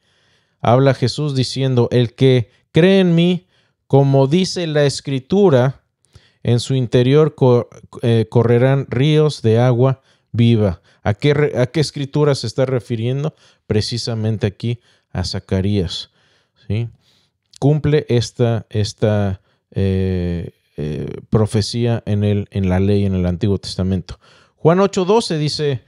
Habla Jesús diciendo: el que cree en mí, como dice la Escritura, en su interior correrán ríos de agua viva. ¿A qué Escritura se está refiriendo? Precisamente aquí a Zacarías. ¿Sí? Cumple esta profecía en la ley, en el Antiguo Testamento. Juan 8:12 dice: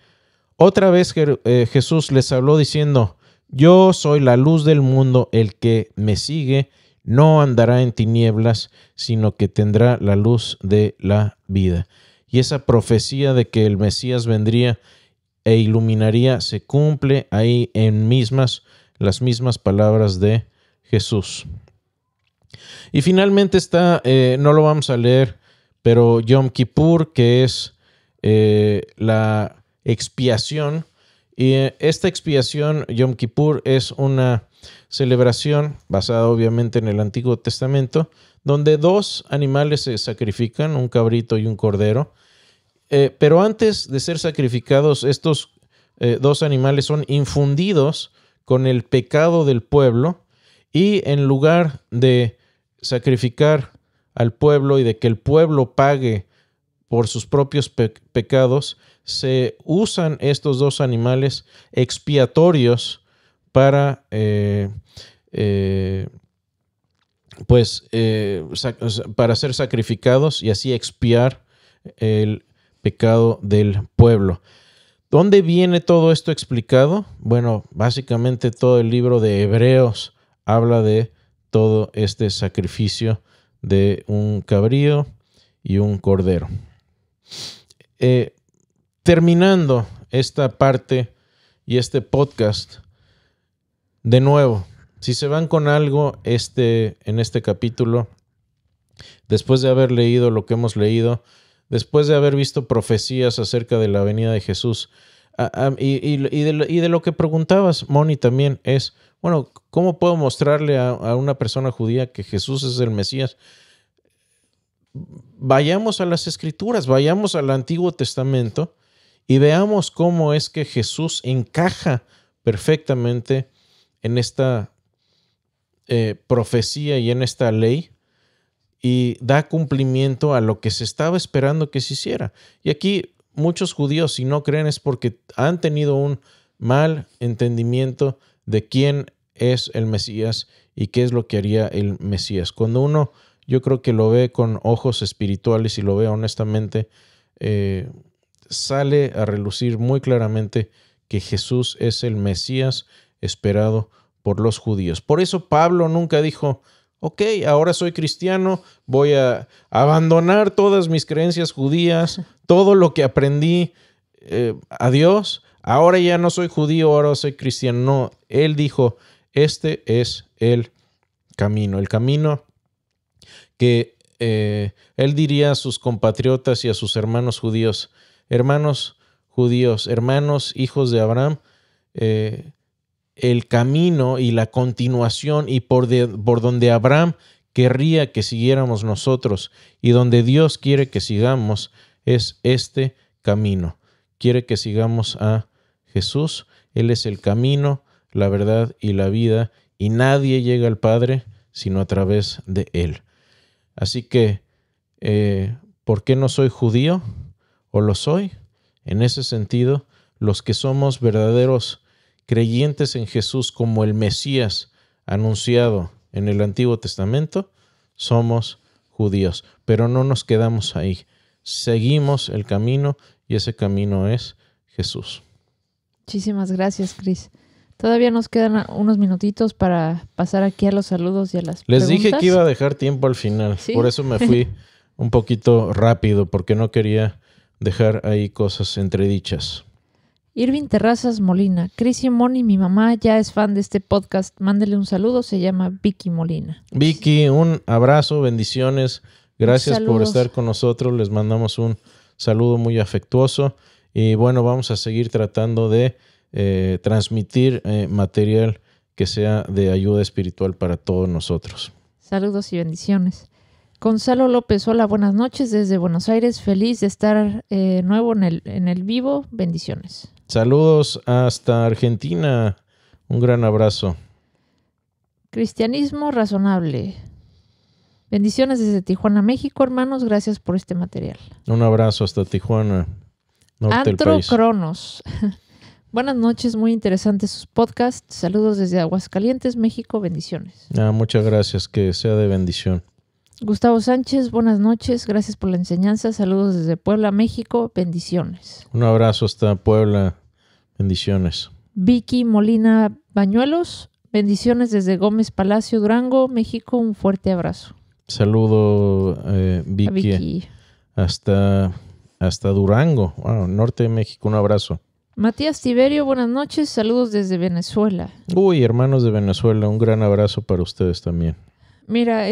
otra vez Jesús les habló diciendo: yo soy la luz del mundo, el que me sigue no andará en tinieblas, sino que tendrá la luz de la vida. Y esa profecía de que el Mesías vendría e iluminaría se cumple ahí en las mismas palabras de Jesús. Y finalmente está, no lo vamos a leer, pero Yom Kippur, que es la expiación. Y esta expiación, Yom Kippur, es una celebración basada obviamente en el Antiguo Testamento, donde dos animales se sacrifican, un cabrito y un cordero. Pero antes de ser sacrificados, estos dos animales son infundidos con el pecado del pueblo, y en lugar de sacrificar al pueblo y de que el pueblo pague por sus propios pecados, se usan estos dos animales expiatorios para para ser sacrificados y así expiar el pecado del pueblo. ¿Dónde viene todo esto explicado? Bueno, básicamente todo el libro de Hebreos habla de todo este sacrificio de un cabrío y un cordero. Terminando esta parte y este podcast, de nuevo, si se van con algo en este capítulo, después de haber leído lo que hemos leído, después de haber visto profecías acerca de la venida de Jesús, y de lo que preguntabas, Moni, también es, bueno, ¿cómo puedo mostrarle a una persona judía que Jesús es el Mesías? Vayamos a las Escrituras, vayamos al Antiguo Testamento y veamos cómo es que Jesús encaja perfectamente en esta profecía y en esta ley y da cumplimiento a lo que se estaba esperando que se hiciera. Y aquí muchos judíos, si no creen, es porque han tenido un mal entendimiento de quién es el Mesías y qué es lo que haría el Mesías. Cuando uno, yo creo que lo ve con ojos espirituales y lo ve honestamente, sale a relucir muy claramente que Jesús es el Mesías esperado por los judíos. Por eso Pablo nunca dijo, ok, ahora soy cristiano, voy a abandonar todas mis creencias judías, todo lo que aprendí a Dios, ahora ya no soy judío, ahora soy cristiano. No, él dijo, este es el camino que él diría a sus compatriotas y a sus hermanos judíos, hermanos hijos de Abraham, el camino y la continuación y por donde Abraham querría que siguiéramos nosotros y donde Dios quiere que sigamos es este camino. Quiere que sigamos a Jesús. Él es el camino, la verdad y la vida y nadie llega al Padre sino a través de Él. Así que, ¿por qué no soy judío? ¿O lo soy? En ese sentido, los que somos verdaderos creyentes en Jesús como el Mesías anunciado en el Antiguo Testamento, somos judíos. Pero no nos quedamos ahí. Seguimos el camino y ese camino es Jesús. Muchísimas gracias, Cris. Todavía nos quedan unos minutitos para pasar aquí a los saludos y a las Les preguntas. dije que iba a dejar tiempo al final. ¿Sí? Por eso me fui un poquito rápido, porque no quería dejar ahí cosas entredichas. Irving Terrazas Molina. Cris y Moni, mi mamá ya es fan de este podcast. Mándele un saludo, se llama Vicky Molina. Vicky, un abrazo, bendiciones. Gracias por estar con nosotros. Les mandamos un saludo muy afectuoso. Y bueno, vamos a seguir tratando de transmitir material que sea de ayuda espiritual para todos nosotros. Saludos y bendiciones. Gonzalo López, hola, buenas noches desde Buenos Aires. Feliz de estar nuevo en el vivo. Bendiciones. Saludos hasta Argentina. Un gran abrazo. Cristianismo razonable. Bendiciones desde Tijuana, México, hermanos. Gracias por este material. Un abrazo hasta Tijuana, norte del país. Cronos. Buenas noches, muy interesantes sus podcasts. Saludos desde Aguascalientes, México. Bendiciones. Muchas gracias, que sea de bendición. Gustavo Sánchez, buenas noches. Gracias por la enseñanza. Saludos desde Puebla, México. Bendiciones. Un abrazo hasta Puebla. Bendiciones. Vicky Molina Bañuelos. Bendiciones desde Gómez Palacio, Durango, México. Un fuerte abrazo. Saludo, Vicky. Hasta Durango, norte de México. Un abrazo. Matías Tiberio, buenas noches. Saludos desde Venezuela. Uy, hermanos de Venezuela, un gran abrazo para ustedes también. Mira,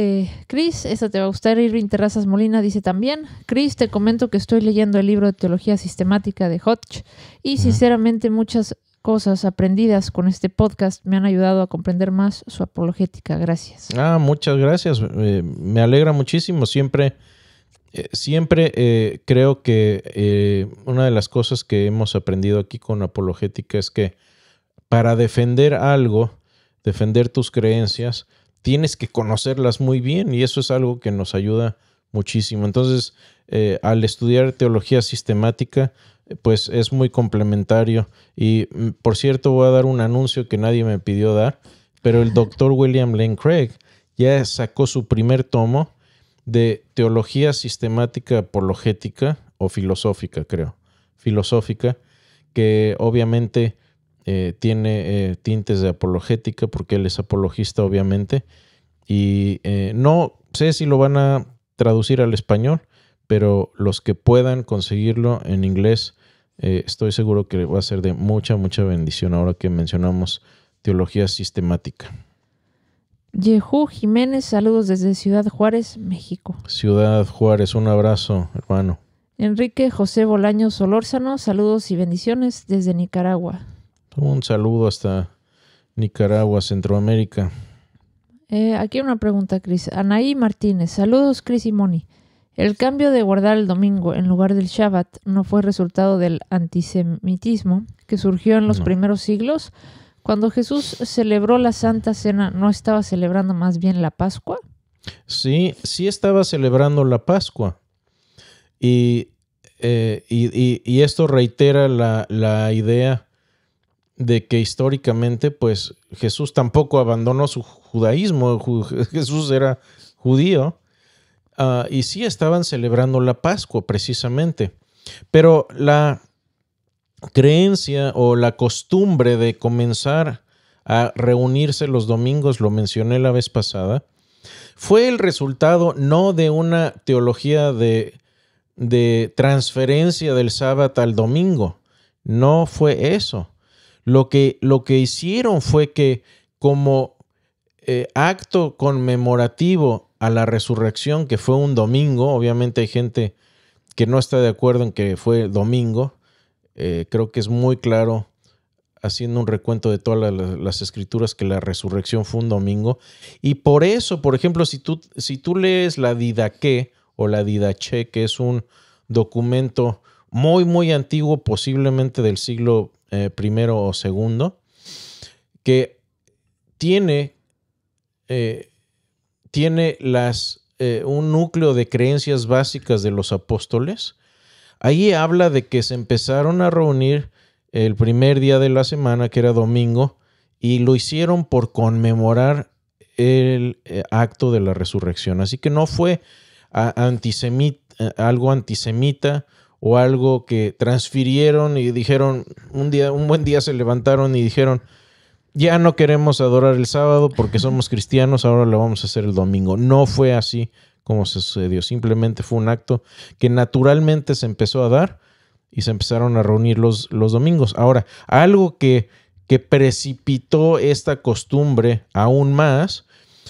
Cris, esta te va a gustar. Irving Terrazas Molina dice también: Cris, te comento que estoy leyendo el libro de Teología Sistemática de Hodge y sinceramente muchas cosas aprendidas con este podcast me han ayudado a comprender más su apologética. Gracias. Muchas gracias. Me alegra muchísimo. Siempre creo que una de las cosas que hemos aprendido aquí con apologética es que para defender algo, defender tus creencias, tienes que conocerlas muy bien y eso es algo que nos ayuda muchísimo. Entonces, al estudiar teología sistemática, pues es muy complementario. Y por cierto, voy a dar un anuncio que nadie me pidió dar, pero el doctor William Lane Craig ya sacó su primer tomo de teología sistemática apologética o filosófica, creo. Filosófica, que obviamente tiene tintes de apologética, porque él es apologista, obviamente. Y no sé si lo van a traducir al español, pero los que puedan conseguirlo en inglés, estoy seguro que va a ser de mucha, mucha bendición ahora que mencionamos teología sistemática. Yehu Jiménez, saludos desde Ciudad Juárez, México. Ciudad Juárez, un abrazo, hermano. Enrique José Bolaños Solórzano, saludos y bendiciones desde Nicaragua. Un saludo hasta Nicaragua, Centroamérica. Aquí una pregunta, Cris. Anaí Martínez, saludos, Cris y Moni. ¿El cambio de guardar el domingo en lugar del Shabbat no fue resultado del antisemitismo que surgió en los primeros siglos? Cuando Jesús celebró la Santa Cena, ¿no estaba celebrando más bien la Pascua? Sí, sí estaba celebrando la Pascua. Y esto reitera la idea de que históricamente, pues, Jesús tampoco abandonó su judaísmo. Jesús era judío. Y sí estaban celebrando la Pascua, precisamente. Pero la creencia o la costumbre de comenzar a reunirse los domingos, lo mencioné la vez pasada, fue el resultado no de una teología de transferencia del sábado al domingo. No fue eso. Lo que hicieron fue que como acto conmemorativo a la resurrección, que fue un domingo, obviamente hay gente que no está de acuerdo en que fue domingo, creo que es muy claro, haciendo un recuento de todas las escrituras, que la resurrección fue un domingo. Y por eso, por ejemplo, si tú lees la Didaqué o la Didaché, que es un documento muy, muy antiguo, posiblemente del siglo I o II, que tiene un núcleo de creencias básicas de los apóstoles. Ahí habla de que se empezaron a reunir el primer día de la semana, que era domingo, y lo hicieron por conmemorar el acto de la resurrección. Así que no fue algo antisemita o algo que transfirieron y dijeron, un buen día se levantaron y dijeron, ya no queremos adorar el sábado porque somos cristianos, ahora lo vamos a hacer el domingo. No fue así como se sucedió. Simplemente fue un acto que naturalmente se empezó a dar y se empezaron a reunir los domingos. Ahora, algo que precipitó esta costumbre aún más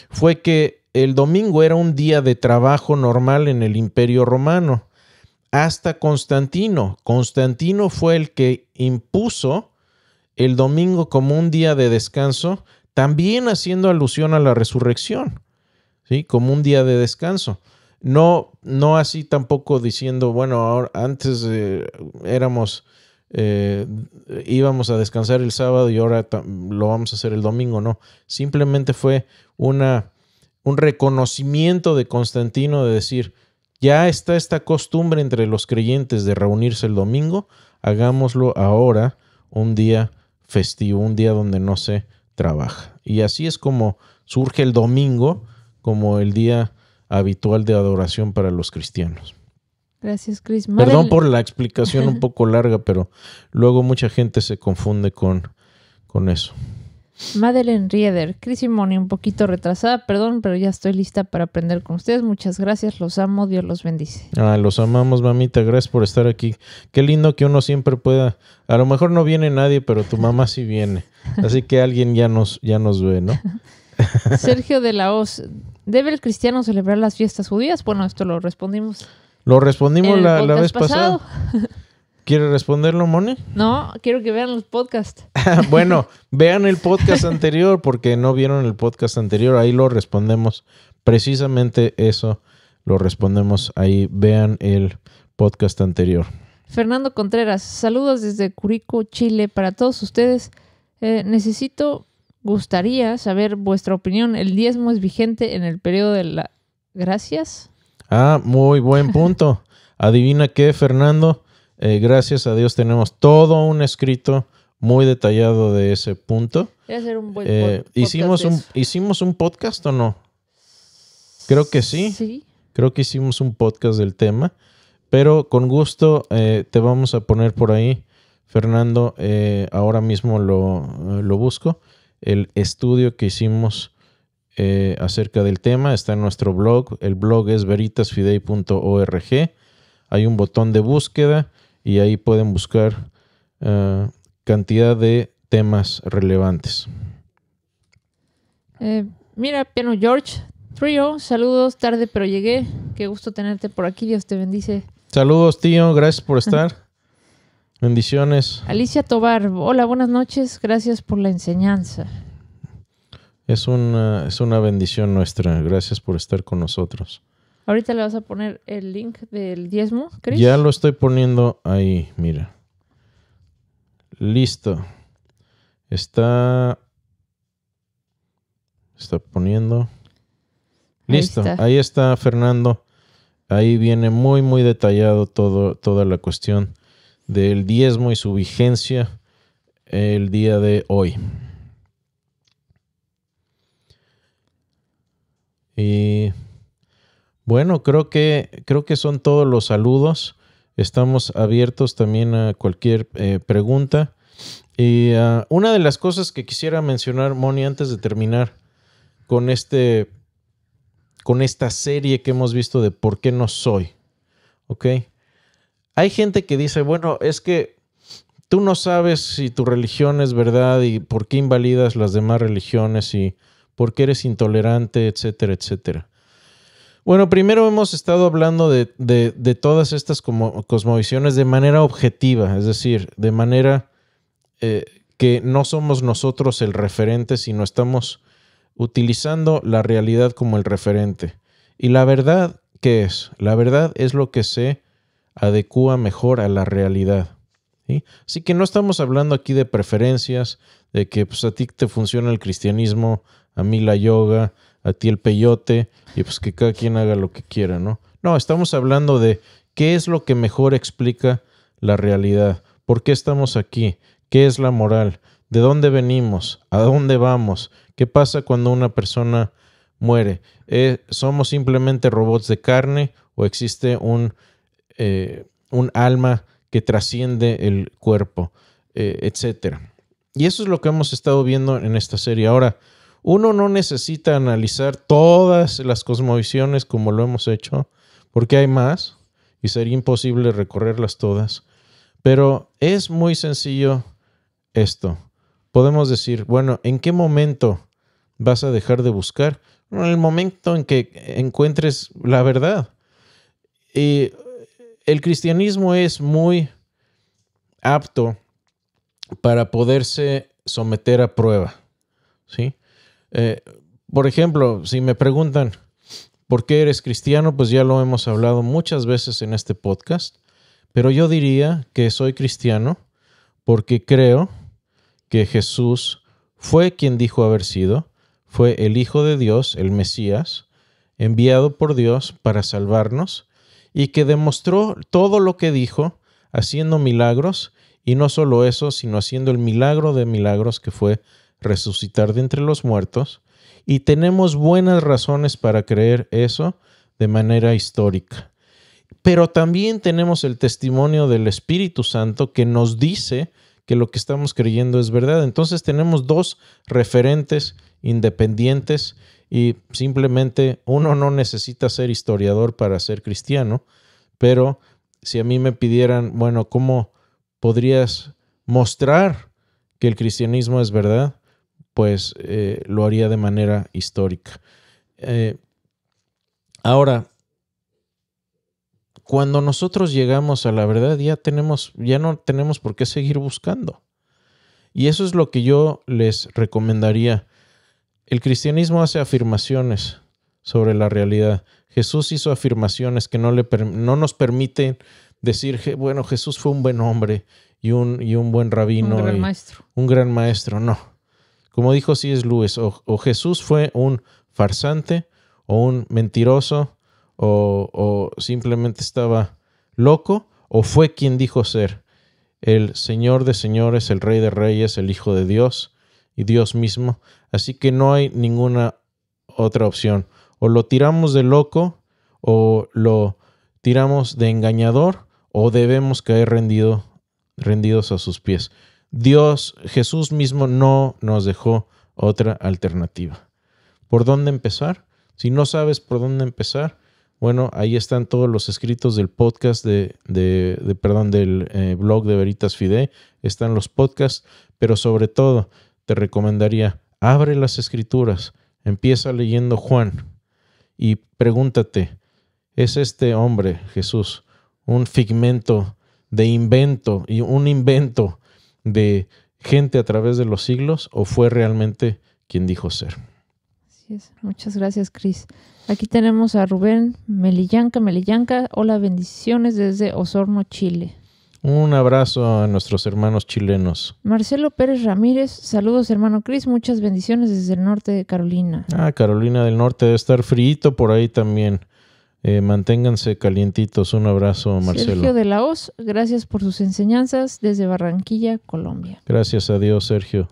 fue que el domingo era un día de trabajo normal en el Imperio Romano. Hasta Constantino. Constantino fue el que impuso el domingo como un día de descanso, también haciendo alusión a la resurrección, ¿sí? Como un día de descanso. No así tampoco diciendo, bueno, ahora, antes íbamos a descansar el sábado y ahora lo vamos a hacer el domingo. No, simplemente fue un reconocimiento de Constantino de decir, ya está esta costumbre entre los creyentes de reunirse el domingo, hagámoslo ahora un día festivo, un día donde no se trabaja. Y así es como surge el domingo como el día habitual de adoración para los cristianos. Gracias, Cris. Perdón por la explicación un poco larga, pero luego mucha gente se confunde con eso. Madeleine Rieder, Cris y Moni, un poquito retrasada, perdón, pero ya estoy lista para aprender con ustedes. Muchas gracias, los amo, Dios los bendice. Los amamos, mamita, gracias por estar aquí. Qué lindo que uno siempre pueda, a lo mejor no viene nadie, pero tu mamá sí viene. Así que alguien ya nos ve, ¿no? Sergio de la Hoz, ¿debe el cristiano celebrar las fiestas judías? Bueno, esto lo respondimos. Lo respondimos la vez pasada. ¿Quiere responderlo, Moni? No, quiero que vean los podcasts. Bueno, vean el podcast anterior porque no vieron el podcast anterior. Ahí lo respondemos. Precisamente eso lo respondemos ahí. Vean el podcast anterior. Fernando Contreras, saludos desde Curicó, Chile. Para todos ustedes, gustaría saber vuestra opinión. ¿El diezmo es vigente en el periodo de las gracias? Muy buen punto. Adivina qué, Fernando, gracias a Dios tenemos todo un escrito muy detallado de ese punto. Debe ser un buen ¿Hicimos un podcast o no? Creo que sí. Sí. Creo que hicimos un podcast del tema, pero con gusto te vamos a poner por ahí, Fernando, ahora mismo lo busco. El estudio que hicimos acerca del tema está en nuestro blog. El blog es veritasfidei.org. Hay un botón de búsqueda y ahí pueden buscar cantidad de temas relevantes. Mira, Piano George Trio, saludos, tarde pero llegué. Qué gusto tenerte por aquí, Dios te bendice. Saludos, tío, gracias por estar. Bendiciones. Alicia Tobar, hola, buenas noches, gracias por la enseñanza. Es una bendición nuestra, gracias por estar con nosotros. Ahorita le vas a poner el link del diezmo, Chris. Ya lo estoy poniendo ahí, mira. Listo. Está poniendo. Listo. Ahí está, Fernando. Ahí viene muy, muy detallado toda la cuestión del diezmo y su vigencia el día de hoy. Y bueno, creo que son todos los saludos. Estamos abiertos también a cualquier pregunta. Y una de las cosas que quisiera mencionar, Moni, antes de terminar con esta serie que hemos visto de ¿por qué no soy? ¿Ok? Hay gente que dice, bueno, es que tú no sabes si tu religión es verdad y por qué invalidas las demás religiones y por qué eres intolerante, etcétera, etcétera. Bueno, primero hemos estado hablando de todas estas cosmovisiones de manera objetiva, es decir, de manera que no somos nosotros el referente, sino estamos utilizando la realidad como el referente. ¿Y la verdad qué es? La verdad es lo que se adecúa mejor a la realidad, ¿sí? Así que no estamos hablando aquí de preferencias, de que pues, a ti te funciona el cristianismo, a mí la yoga, a ti el peyote, y pues que cada quien haga lo que quiera, ¿no? No, estamos hablando de qué es lo que mejor explica la realidad, por qué estamos aquí, qué es la moral, de dónde venimos, a dónde vamos, qué pasa cuando una persona muere. ¿Somos simplemente robots de carne o existe un alma que trasciende el cuerpo, etcétera? Y eso es lo que hemos estado viendo en esta serie. Ahora, uno no necesita analizar todas las cosmovisiones como lo hemos hecho, porque hay más y sería imposible recorrerlas todas. Pero es muy sencillo esto. Podemos decir, bueno, ¿en qué momento vas a dejar de buscar? En el momento en que encuentres la verdad. Y el cristianismo es muy apto para poderse someter a prueba, ¿sí? Por ejemplo, si me preguntan ¿por qué eres cristiano? Pues ya lo hemos hablado muchas veces en este podcast, pero yo diría que soy cristiano porque creo que Jesús fue quien dijo haber sido, fue el Hijo de Dios, el Mesías, enviado por Dios para salvarnos y que demostró todo lo que dijo haciendo milagros, y no solo eso, sino haciendo el milagro de milagros que fue resucitar de entre los muertos, y tenemos buenas razones para creer eso de manera histórica. Pero también tenemos el testimonio del Espíritu Santo que nos dice que lo que estamos creyendo es verdad. Entonces tenemos dos referentes independientes y simplemente uno no necesita ser historiador para ser cristiano, pero si a mí me pidieran, bueno, ¿cómo podrías mostrar que el cristianismo es verdad? Pues lo haría de manera histórica. Ahora, cuando nosotros llegamos a la verdad, ya no tenemos por qué seguir buscando. Y eso es lo que yo les recomendaría. El cristianismo hace afirmaciones sobre la realidad. Jesús hizo afirmaciones que no nos permiten decir, bueno, Jesús fue un buen hombre y un buen rabino. Un gran maestro. Un gran maestro, no. Como dijo C.S. Lewis, o Jesús fue un farsante o un mentiroso o simplemente estaba loco o fue quien dijo ser el Señor de señores, el Rey de reyes, el Hijo de Dios y Dios mismo? Así que no hay ninguna otra opción. O lo tiramos de loco o lo tiramos de engañador, o debemos caer rendidos a sus pies. Jesús mismo no nos dejó otra alternativa. ¿Por dónde empezar? Si no sabes por dónde empezar, bueno, ahí están todos los escritos del podcast del blog de Veritas Fidei. Están los podcasts, pero sobre todo te recomendaría, abre las escrituras, empieza leyendo Juan y pregúntate, ¿es este hombre, Jesús, un figmento de invento y un invento de gente a través de los siglos, o fue realmente quien dijo ser? Así es. Muchas gracias, Cris. Aquí tenemos a Rubén Melillanca. Hola, bendiciones desde Osorno, Chile. Un abrazo a nuestros hermanos chilenos. Marcelo Pérez Ramírez, saludos hermano Cris, muchas bendiciones desde el norte de Carolina. Carolina del Norte, debe estar frío por ahí también. Manténganse calientitos. Un abrazo, Marcelo. Sergio de la Hoz, gracias por sus enseñanzas desde Barranquilla, Colombia. Gracias a Dios, Sergio.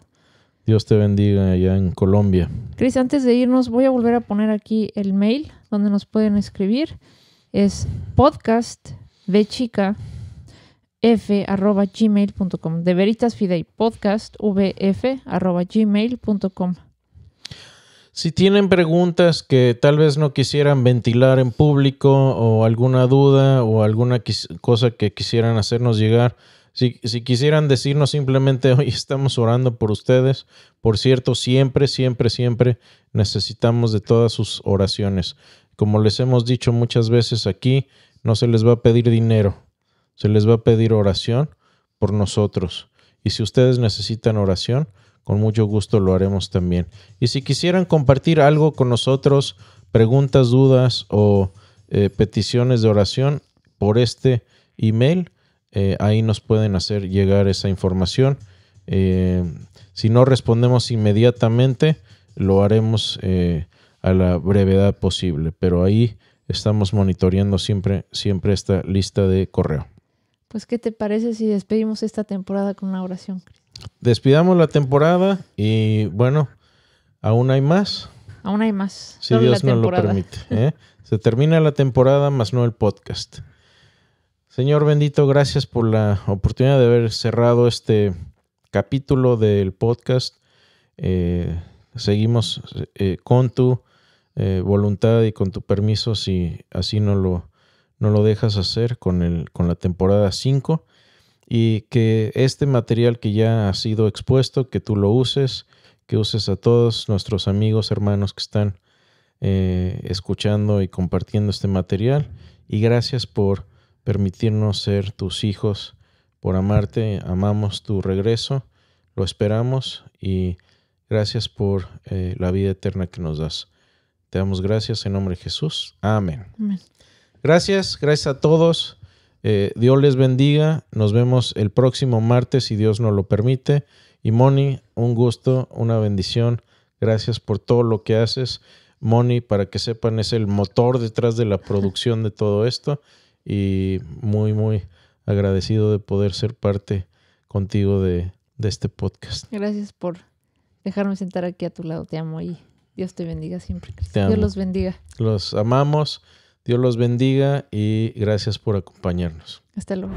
Dios te bendiga allá en Colombia. Cris, antes de irnos voy a volver a poner aquí el mail donde nos pueden escribir. Es podcastvf@gmail.com. De Veritas Fidei, podcastvf@gmail.com. Si tienen preguntas que tal vez no quisieran ventilar en público, o alguna duda o alguna cosa que quisieran hacernos llegar, si quisieran decirnos simplemente, hoy estamos orando por ustedes. Por cierto, siempre necesitamos de todas sus oraciones. Como les hemos dicho muchas veces aquí, no se les va a pedir dinero, se les va a pedir oración por nosotros. Y si ustedes necesitan oración, con mucho gusto lo haremos también. Y si quisieran compartir algo con nosotros, preguntas, dudas o peticiones de oración, por este email, ahí nos pueden hacer llegar esa información. Si no respondemos inmediatamente, lo haremos a la brevedad posible, pero ahí estamos monitoreando siempre esta lista de correo. Pues, ¿qué te parece si despedimos esta temporada con una oración? Despidamos la temporada y bueno, aún hay más. Aún hay más. Si Dios nos lo permite. Se termina la temporada, más no el podcast. Señor bendito, gracias por la oportunidad de haber cerrado este capítulo del podcast. Seguimos con tu voluntad y con tu permiso, si así no lo dejas hacer con la temporada 5. Y que este material que ya ha sido expuesto, que tú lo uses, que uses a todos nuestros amigos, hermanos que están escuchando y compartiendo este material. Y gracias por permitirnos ser tus hijos, por amarte. Amamos tu regreso, lo esperamos, y gracias por la vida eterna que nos das. Te damos gracias en nombre de Jesús. Amén. Amén. Gracias a todos. Dios les bendiga. Nos vemos el próximo martes, si Dios nos lo permite. Y Moni, un gusto, una bendición. Gracias por todo lo que haces. Moni, para que sepan, es el motor detrás de la producción de todo esto. Y muy agradecido de poder ser parte contigo de este podcast. Gracias por dejarme sentar aquí a tu lado. Te amo y Dios te bendiga siempre. Te amo. Dios los bendiga. Los amamos. Dios los bendiga y gracias por acompañarnos. Hasta luego.